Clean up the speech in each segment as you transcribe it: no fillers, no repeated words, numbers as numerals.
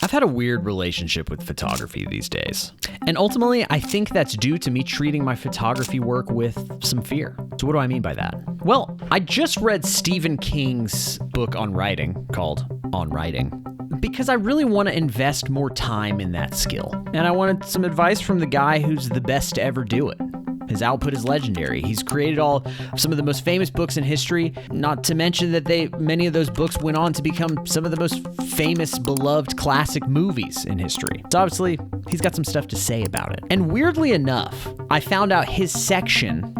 I've had a weird relationship with photography these days. And ultimately, I think that's due to me treating my photography work with some fear. So what do I mean by that? Well, I just read Stephen King's book on writing called On Writing, because I really want to invest more time in that skill. And I wanted some advice from the guy who's the best to ever do it. His output is legendary. He's created some of the most famous books in history, not to mention that many of those books went on to become some of the most famous, beloved classic movies in history. So obviously, he's got some stuff to say about it. And weirdly enough, I found out his section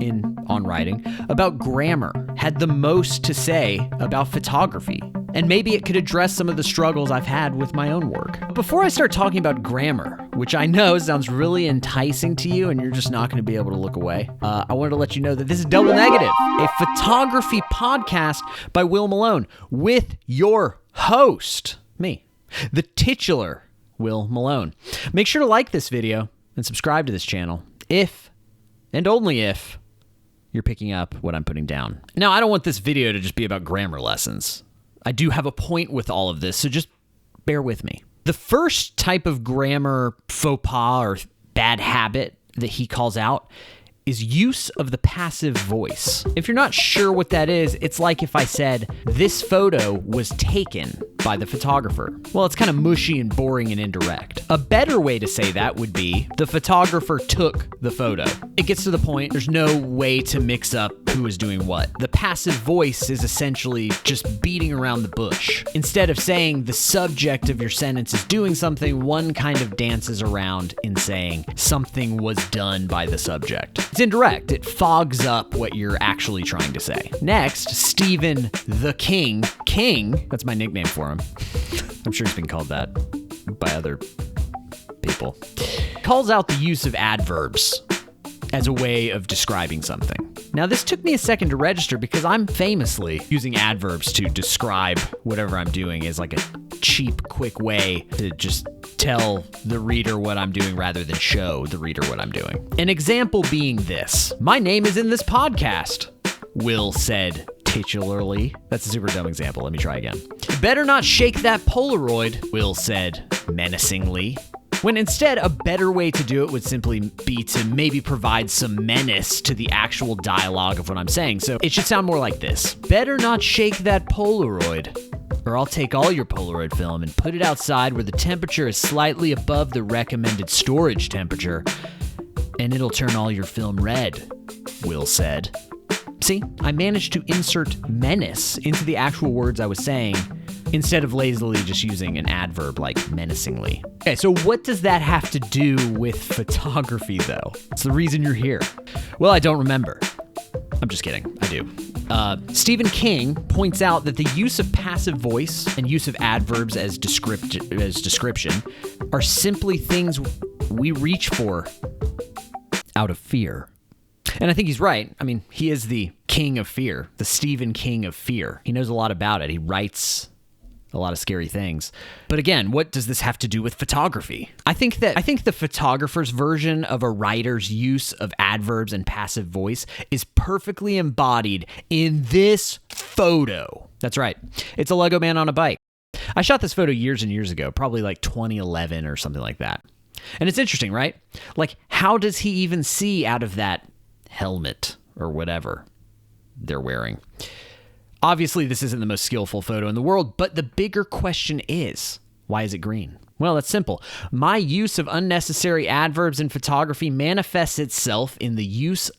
on writing about grammar had the most to say about photography. And maybe it could address some of the struggles I've had with my own work. But before I start talking about grammar, which I know sounds really enticing to you and you're just not going to be able to look away, I wanted to let you know that this is Double Negative, a photography podcast by Will Malone with your host, me, the titular Will Malone. Make sure to like this video and subscribe to this channel if, and only if, you're picking up what I'm putting down. Now, I don't want this video to just be about grammar lessons. I do have a point with all of this, so just bear with me. The first type of grammar faux pas or bad habit that he calls out is use of the passive voice. If you're not sure what that is, it's like if I said, this photo was taken by the photographer. Well, it's kind of mushy and boring and indirect. A better way to say that would be, the photographer took the photo. It gets to the point, there's no way to mix up who is doing what. The passive voice is essentially just beating around the bush. Instead of saying the subject of your sentence is doing something, one kind of dances around in saying something was done by the subject. It's indirect. It fogs up what you're actually trying to say. Next, Stephen the King. King, that's my nickname for him. I'm sure he's been called that by other people. Calls out the use of adverbs as a way of describing something. Now, this took me a second to register because I'm famously using adverbs to describe whatever I'm doing as like a cheap, quick way to just tell the reader what I'm doing rather than show the reader what I'm doing. An example being this. My name is in this podcast, Will said titularly. That's a super dumb example. Let me try again. Better not shake that Polaroid, Will said menacingly. When instead, a better way to do it would simply be to maybe provide some menace to the actual dialogue of what I'm saying. So it should sound more like this. Better not shake that Polaroid, or I'll take all your Polaroid film and put it outside where the temperature is slightly above the recommended storage temperature, and it'll turn all your film red, Will said. See, I managed to insert menace into the actual words I was saying, instead of lazily just using an adverb like menacingly. Okay, so what does that have to do with photography, though? It's the reason you're here. Well, I don't remember. I'm just kidding. I do. Stephen King points out that the use of passive voice and use of adverbs as description are simply things we reach for out of fear. And I think he's right. I mean, he is the king of fear, the Stephen King of fear. He knows a lot about it. He writes a lot of scary things. But again, what does this have to do with photography? I think the photographer's version of a writer's use of adverbs and passive voice is perfectly embodied in this photo. That's right. It's a Lego man on a bike. I shot this photo years and years ago, probably like 2011 or something like that. And it's interesting, right? Like, how does he even see out of that helmet or whatever they're wearing? Obviously, this isn't the most skillful photo in the world, but the bigger question is, why is it green? Well, it's simple. My use of unnecessary adverbs in photography manifests itself in the use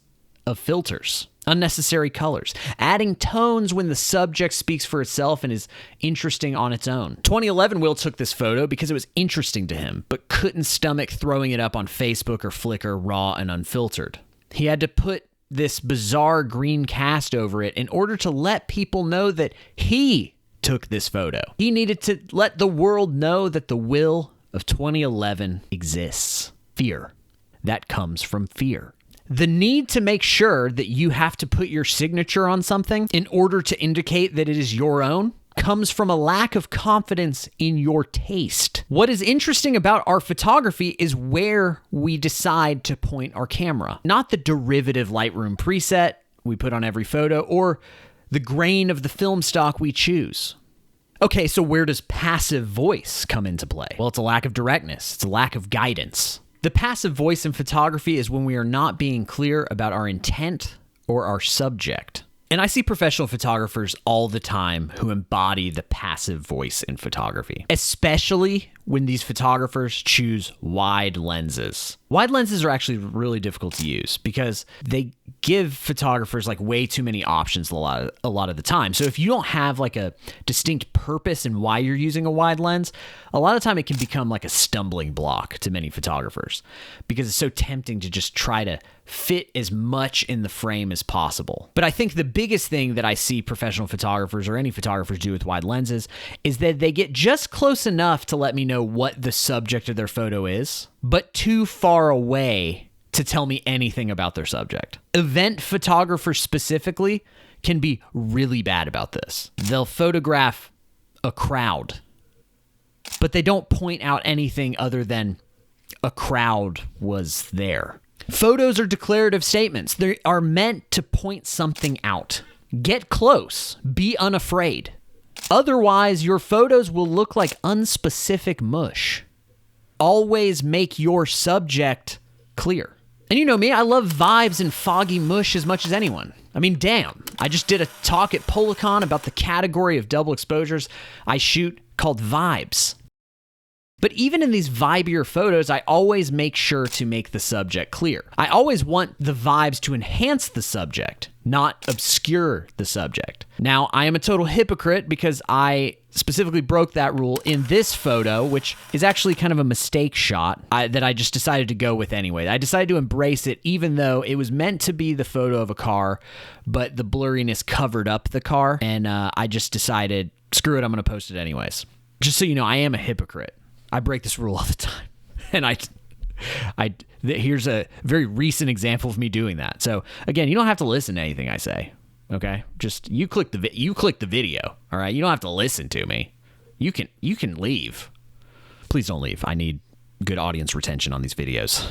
of filters, unnecessary colors, adding tones when the subject speaks for itself and is interesting on its own. 2011, Will took this photo because it was interesting to him, but couldn't stomach throwing it up on Facebook or Flickr raw and unfiltered. He had to put this bizarre green cast over it in order to let people know that he took this photo. He needed to let the world know that the Will of 2011 exists. Fear. That comes from fear. The need to make sure that you have to put your signature on something in order to indicate that it is your own comes from a lack of confidence in your taste. What is interesting about our photography is where we decide to point our camera, not the derivative Lightroom preset we put on every photo or the grain of the film stock we choose. Okay, so where does passive voice come into play? Well, it's a lack of directness. It's a lack of guidance. The passive voice in photography is when we are not being clear about our intent or our subject. And I see professional photographers all the time who embody the passive voice in photography, especially when these photographers choose wide lenses. Wide lenses are actually really difficult to use because they give photographers like way too many options a lot of the time. So if you don't have like a distinct purpose in why you're using a wide lens, a lot of time it can become like a stumbling block to many photographers because it's so tempting to just try to fit as much in the frame as possible. But I think the biggest thing that I see professional photographers or any photographers do with wide lenses is that they get just close enough to let me know what the subject of their photo is, but too far away to tell me anything about their subject. Event photographers specifically can be really bad about this. They'll photograph a crowd, but they don't point out anything other than a crowd was there. Photos are declarative statements. They are meant to point something out. Get close. Be unafraid. Otherwise, your photos will look like unspecific mush. Always make your subject clear. And you know me, I love vibes and foggy mush as much as anyone. I mean, damn. I just did a talk at Policon about the category of double exposures I shoot called vibes. But even in these vibier photos, I always make sure to make the subject clear. I always want the vibes to enhance the subject, not obscure the subject. Now, I am a total hypocrite because I specifically broke that rule in this photo, which is actually kind of a mistake shot that I just decided to go with anyway. I decided to embrace it even though it was meant to be the photo of a car, but the blurriness covered up the car, and I just decided, screw it, I'm going to post it anyways. Just so you know, I am a hypocrite. I break this rule all the time. And here's a very recent example of me doing that. So again, you don't have to listen to anything I say. Okay? Just you click the video. All right? You don't have to listen to me. You can leave. Please don't leave. I need good audience retention on these videos.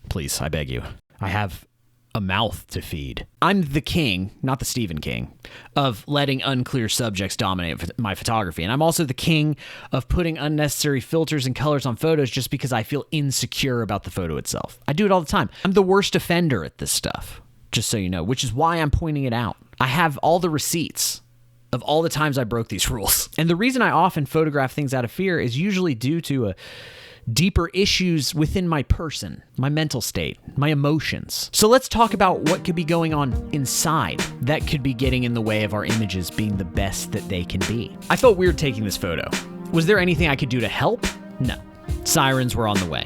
Please, I beg you. I have a mouth to feed. I'm the king, not the Stephen King, of letting unclear subjects dominate my photography. And I'm also the king of putting unnecessary filters and colors on photos just because I feel insecure about the photo itself. I do it all the time. I'm the worst offender at this stuff, just so you know, which is why I'm pointing it out. I have all the receipts of all the times I broke these rules. And the reason I often photograph things out of fear is usually due to deeper issues within my person, my mental state, my emotions. So let's talk about what could be going on inside that could be getting in the way of our images being the best that they can be. I felt weird taking this photo. Was there anything I could do to help? No. Sirens were on the way.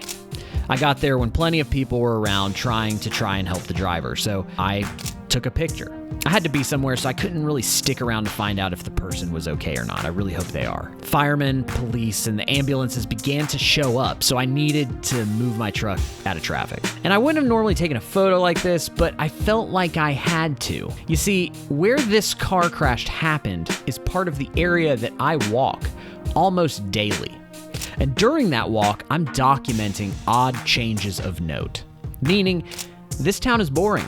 I got there when plenty of people were around trying and help the driver, so I took a picture. I had to be somewhere, so I couldn't really stick around to find out if the person was okay or not. I really hope they are. Firemen, police, and the ambulances began to show up, so I needed to move my truck out of traffic. And I wouldn't have normally taken a photo like this, but I felt like I had to. You see, where this car crash happened is part of the area that I walk almost daily. And during that walk, I'm documenting odd changes of note. Meaning, this town is boring.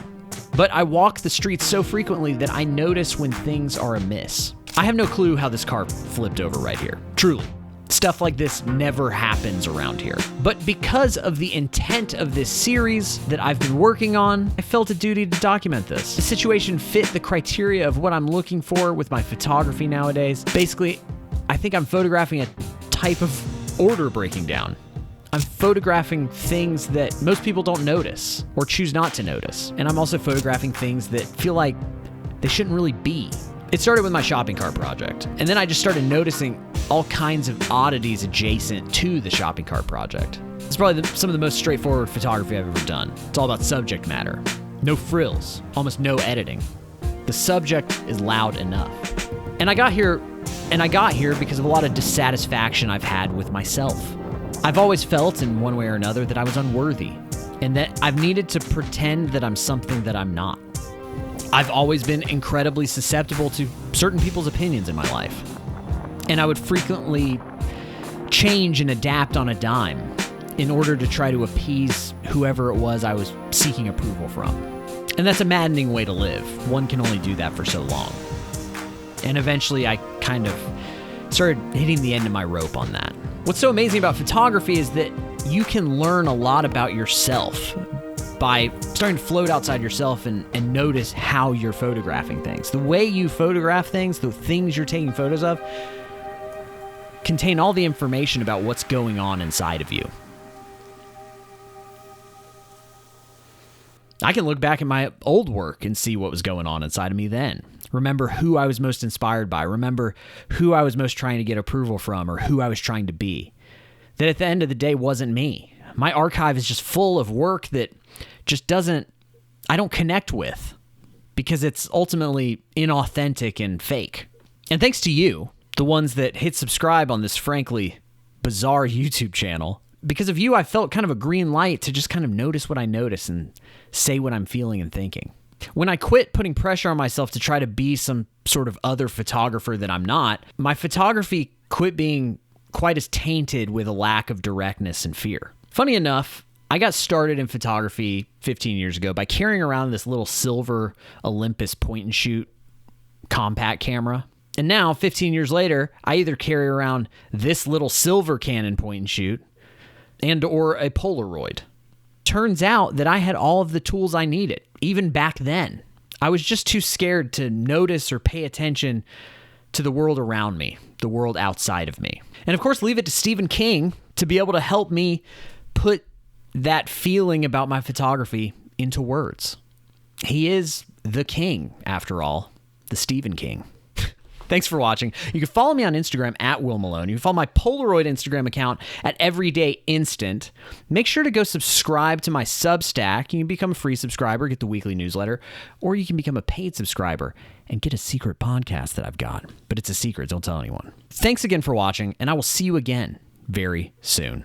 But I walk the streets so frequently that I notice when things are amiss. I have no clue how this car flipped over right here. Truly. Stuff like this never happens around here. But because of the intent of this series that I've been working on, I felt a duty to document this. The situation fit the criteria of what I'm looking for with my photography nowadays. Basically, I think I'm photographing a type of order breaking down. I'm photographing things that most people don't notice or choose not to notice. And I'm also photographing things that feel like they shouldn't really be. It started with my shopping cart project. And then I just started noticing all kinds of oddities adjacent to the shopping cart project. It's probably some of the most straightforward photography I've ever done. It's all about subject matter. No frills, almost no editing. The subject is loud enough. And I got here because of a lot of dissatisfaction I've had with myself. I've always felt in one way or another that I was unworthy and that I've needed to pretend that I'm something that I'm not. I've always been incredibly susceptible to certain people's opinions in my life, and I would frequently change and adapt on a dime in order to try to appease whoever it was I was seeking approval from. And that's a maddening way to live. One can only do that for so long. And eventually I kind of started hitting the end of my rope on that. What's so amazing about photography is that you can learn a lot about yourself by starting to float outside yourself and notice how you're photographing things. The way you photograph things, the things you're taking photos of, contain all the information about what's going on inside of you. I can look back at my old work and see what was going on inside of me then. Remember who I was most inspired by. Remember who I was most trying to get approval from or who I was trying to be. That at the end of the day wasn't me. My archive is just full of work that just I don't connect with because it's ultimately inauthentic and fake. And thanks to you, the ones that hit subscribe on this frankly bizarre YouTube channel, because of you, I felt kind of a green light to just kind of notice what I notice and say what I'm feeling and thinking. When I quit putting pressure on myself to try to be some sort of other photographer that I'm not, my photography quit being quite as tainted with a lack of directness and fear. Funny enough, I got started in photography 15 years ago by carrying around this little silver Olympus point and shoot compact camera. And now, 15 years later, I either carry around this little silver Canon point and shoot or a Polaroid. Turns out that I had all of the tools I needed, even back then. I was just too scared to notice or pay attention to the world around me, the world outside of me. And of course, leave it to Stephen King to be able to help me put that feeling about my photography into words. He is the king, after all, the Stephen King. Thanks for watching. You can follow me on Instagram at Will Malone. You can follow my Polaroid Instagram account at Everyday Instant. Make sure to go subscribe to my Substack. You can become a free subscriber, get the weekly newsletter, or you can become a paid subscriber and get a secret podcast that I've got. But it's a secret. Don't tell anyone. Thanks again for watching, and I will see you again very soon.